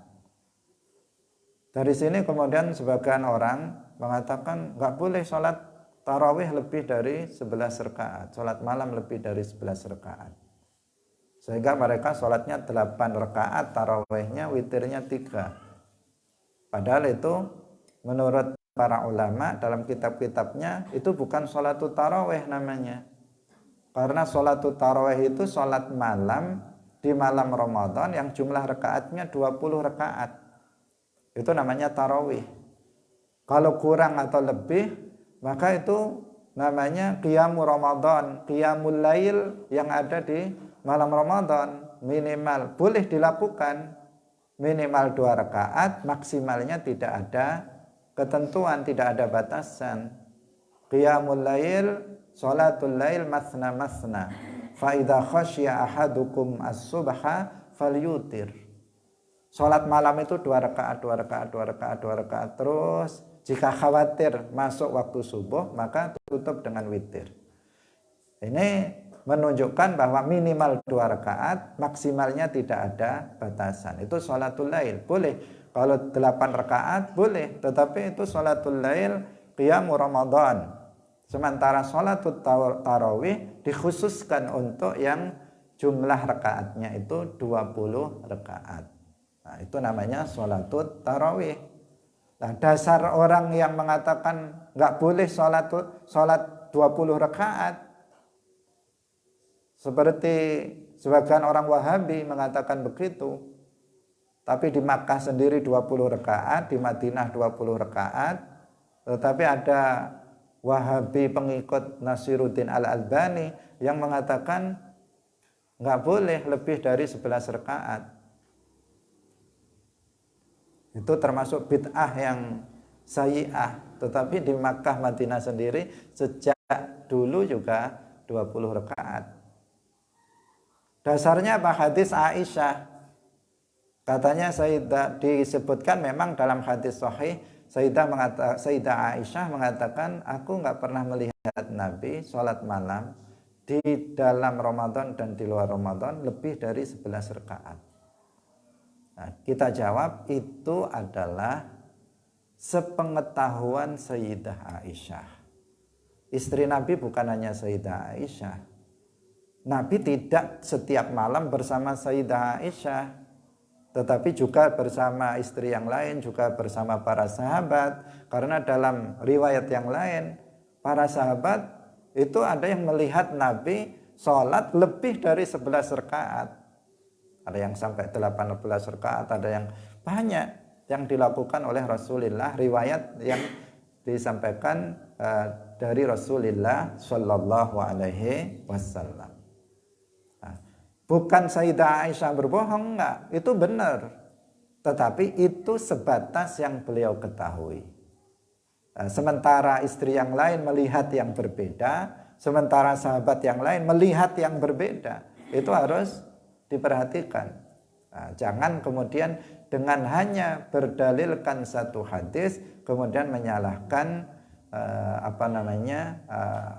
Dari sini kemudian sebagian orang mengatakan nggak boleh sholat tarawih lebih dari 11 rakaat, sholat malam lebih dari 11 rakaat. Sehingga mereka sholatnya 8 rakaat, tarawihnya, witirnya 3. Padahal itu menurut para ulama dalam kitab-kitabnya itu bukan sholatut tarawih namanya. Karena sholatut tarawih itu sholat malam di malam Ramadan yang jumlah rakaatnya 20 rakaat. Itu namanya tarawih. Kalau kurang atau lebih, maka itu namanya qiyamul Ramadan, qiyamul lail yang ada di malam Ramadan. Minimal boleh dilakukan minimal 2 rakaat, maksimalnya tidak ada ketentuan, tidak ada batasan. Qiyamul lail, sholatul lail masna masna. Fa idza khasya ahadukum as-subha falyutir. Sholat malam itu 2 rakaat, 2 rakaat, 2 rakaat, 2 rakaat terus. Jika khawatir masuk waktu subuh, maka tutup dengan witir. Ini menunjukkan bahwa minimal 2 rakaat, maksimalnya tidak ada batasan. Itu sholatul lail, boleh. Kalau 8 rakaat boleh, tetapi itu sholatul lail qiyamul Ramadan. Sementara sholatul tarawih dikhususkan untuk yang jumlah rakaatnya itu 20 rakaat. Nah, itu namanya sholatut tarawih. Nah, dasar orang yang mengatakan nggak boleh sholat 20 rakaat, seperti sebagian orang Wahabi mengatakan begitu. Tapi di Makkah sendiri 20 rakaat, di Madinah 20 rakaat. Tetapi ada Wahabi pengikut Nasiruddin Al-Albani yang mengatakan nggak boleh lebih dari 11 rakaat. Itu termasuk bid'ah yang sayyi'ah. Tetapi di Makkah Madinah sendiri sejak dulu juga 20 rakaat. Dasarnya apa? Hadis Aisyah. Katanya Sayyidah disebutkan memang dalam hadis sahih Sayyidah Aisyah mengatakan, aku nggak pernah melihat Nabi sholat malam di dalam Ramadan dan di luar Ramadan lebih dari 11 rakaat. Nah, kita jawab itu adalah sepengetahuan Sayyidah Aisyah. Istri Nabi bukan hanya Sayyidah Aisyah. Nabi tidak setiap malam bersama Sayyidah Aisyah, tetapi juga bersama istri yang lain, juga bersama para sahabat. Karena dalam riwayat yang lain, para sahabat itu ada yang melihat Nabi sholat lebih dari 11 rakaat. Ada yang sampai 18 rakaat, ada yang banyak yang dilakukan oleh Rasulullah. Riwayat yang disampaikan dari Rasulullah Shallallahu Alaihi Wasallam. Bukan Sayyidah Aisyah berbohong, enggak, itu benar. Tetapi itu sebatas yang beliau ketahui. Sementara istri yang lain melihat yang berbeda, sementara sahabat yang lain melihat yang berbeda. Itu harus diperhatikan. Nah, jangan kemudian dengan hanya berdalilkan satu hadis kemudian menyalahkan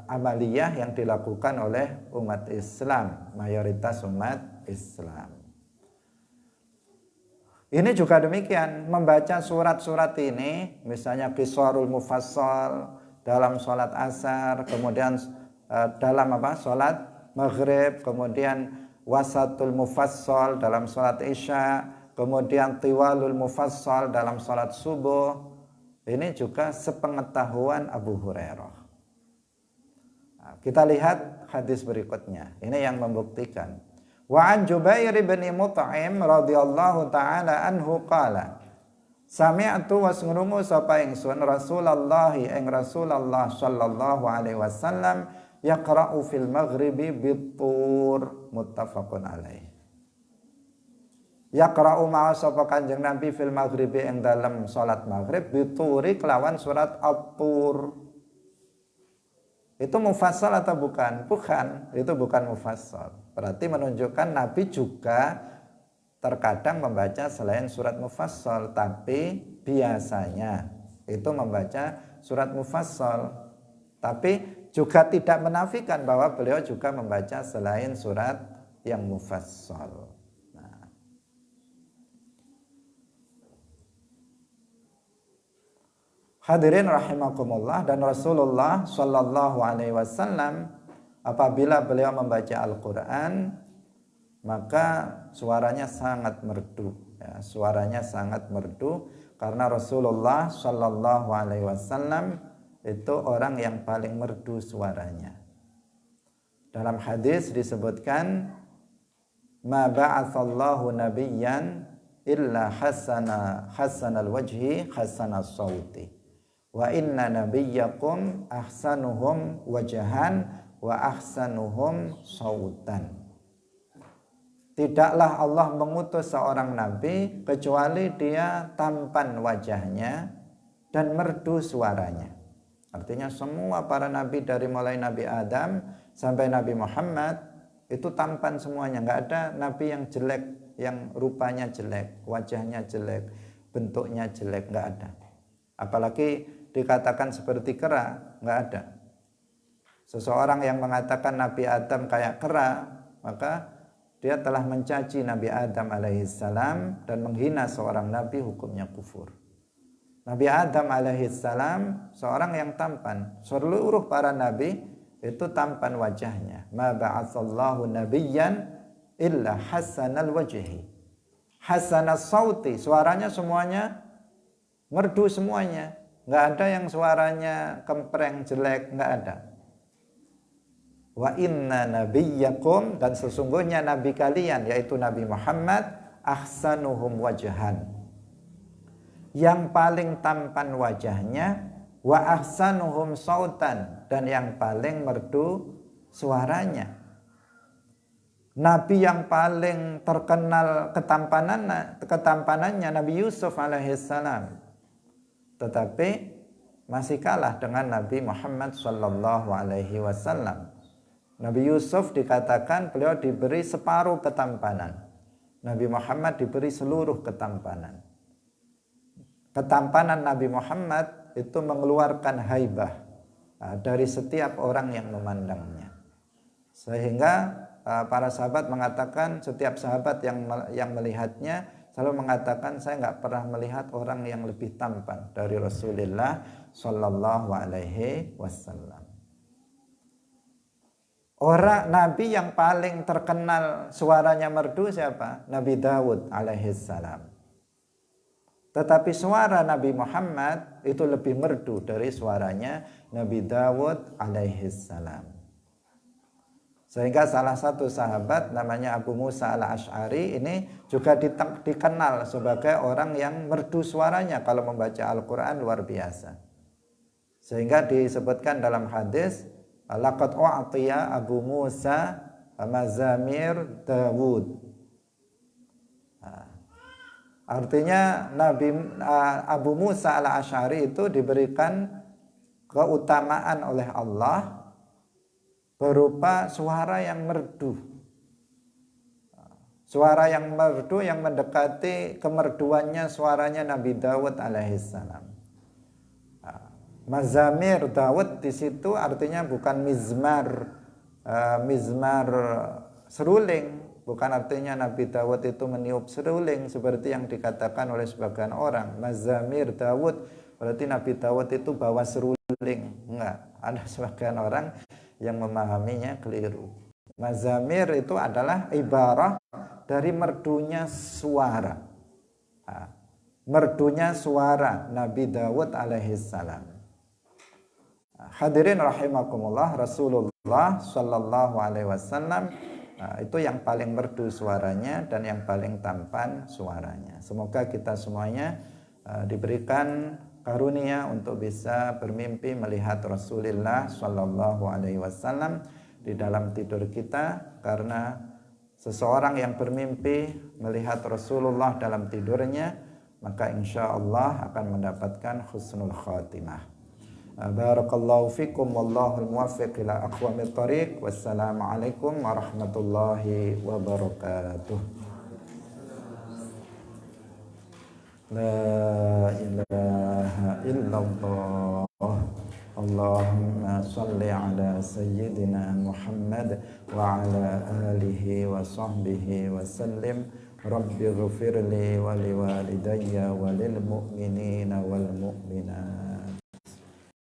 amaliyah yang dilakukan oleh umat Islam, mayoritas umat Islam. Ini juga demikian, membaca surat-surat ini, misalnya Qisarul Mufassal dalam sholat asar, kemudian dalam sholat maghrib, kemudian Wasatul Mufassal dalam sholat isya, kemudian Tiwalul Mufassal dalam sholat subuh. Ini juga sepengetahuan Abu Hurairah. Nah, kita lihat hadis berikutnya. Ini yang membuktikan. Wa an Jubair bin Mut'im radhiyallahu taala anhu qala, sami'tu wasngrungu sapa ingsun Rasulullah ing Rasulullah sallallahu alaihi wasallam yaqra'u fil maghribi bit-tur, muttafaqun alaih. Yaqra'u ma'a sapa Kanjeng Nabi fil maghribi ing dalam salat maghrib bituri kelawan surat At-Tur. Itu mufassal atau bukan? Bukan, itu bukan mufassal. Berarti menunjukkan Nabi juga terkadang membaca selain surat mufassal, tapi biasanya itu membaca surat mufassal. Tapi juga tidak menafikan bahwa beliau juga membaca selain surat yang mufassal. Hadirin rahimakumullah, dan Rasulullah Shallallahu Alaihi Wasallam apabila beliau membaca Al-Quran maka suaranya sangat merdu, ya, suaranya sangat merdu karena Rasulullah Shallallahu Alaihi Wasallam itu orang yang paling merdu suaranya. Dalam hadis disebutkan, ma ba'atsallahu nabiyyan illa hasanal wajhi hasanas sauti wa inna nabiyyakum ahsanuhum wajhan wa ahsanuhum sautan. Tidaklah Allah mengutus seorang nabi kecuali dia tampan wajahnya dan merdu suaranya. Artinya semua para nabi dari mulai Nabi Adam sampai Nabi Muhammad itu tampan semuanya. Nggak ada nabi yang jelek, yang rupanya jelek, wajahnya jelek, bentuknya jelek, nggak ada. Apalagi dikatakan seperti kera, nggak ada. Seseorang yang mengatakan Nabi Adam kayak kera, maka dia telah mencaci Nabi Adam alaihissalam dan menghina seorang nabi, hukumnya kufur. Nabi Adam alaihissalam seorang yang tampan. Seluruh para nabi itu tampan wajahnya. Ma ba'atsallahu nabiyyan illa hasanal wajhi hasanas sauti, suaranya semuanya merdu semuanya. Nggak ada yang suaranya kempreng jelek, nggak ada. Wa inna nabiyyakum, dan sesungguhnya nabi kalian yaitu Nabi Muhammad ahsanuhum wajhan, yang paling tampan wajahnya, wa ahsanuhum sautan, dan yang paling merdu suaranya. Nabi yang paling terkenal ketampanannya Nabi Yusuf alaihissalam, tetapi masih kalah dengan Nabi Muhammad sallallahu alaihi wasallam. Nabi Yusuf dikatakan beliau diberi separuh ketampanan. Nabi Muhammad diberi seluruh ketampanan. Ketampanan Nabi Muhammad itu mengeluarkan haibah dari setiap orang yang memandangnya. Sehingga para sahabat mengatakan, setiap sahabat yang melihatnya selalu mengatakan, saya nggak pernah melihat orang yang lebih tampan dari Rasulullah Sallallahu Alaihi Wasallam. Orang Nabi yang paling terkenal suaranya merdu siapa? Nabi Dawud alaihissalam. Tetapi suara Nabi Muhammad itu lebih merdu dari suaranya Nabi Dawud alaihissalam. Sehingga salah satu sahabat namanya Abu Musa al-Ash'ari ini juga dikenal sebagai orang yang merdu suaranya kalau membaca Al-Quran, luar biasa. Sehingga disebutkan dalam hadis, laqad u'tiya Abu Musa mazamir Dawud. Artinya Abu Musa al-Ash'ari itu diberikan keutamaan oleh Allah berupa suara yang merdu. Suara yang merdu yang mendekati kemerduannya suaranya Nabi Dawud alaihissalam. Mazamir Dawud di situ artinya bukan mizmar seruling, bukan artinya Nabi Dawud itu meniup seruling seperti yang dikatakan oleh sebagian orang. Mazamir Dawud berarti Nabi Dawud itu bawa seruling. Enggak, ada sebagian orang yang memahaminya keliru. Mazamir itu adalah ibarah dari merdunya suara. Merdunya suara Nabi Dawud alaihissalam. Hadirin rahimakumullah, Rasulullah Sallallahu Alaihi Wasallam itu yang paling merdu suaranya dan yang paling tampan suaranya. Semoga kita semuanya diberikan karunia untuk bisa bermimpi melihat Rasulullah Sallallahu Alaihi Wasallam di dalam tidur kita, karena seseorang yang bermimpi melihat Rasulullah dalam tidurnya maka insya Allah akan mendapatkan husnul khatimah. Barakallahu fikum wallahul muwaffiq ila aqwamit thariq. Wassalamualaikum warahmatullahi wabarakatuh. La ilaha illallah Allahumma salli ala sayyidina Muhammad wa ala alihi wa sahbihi wa sallim. Rabbi ghfirli wa liwalidayya wa lil mu'minina wal mu'minat.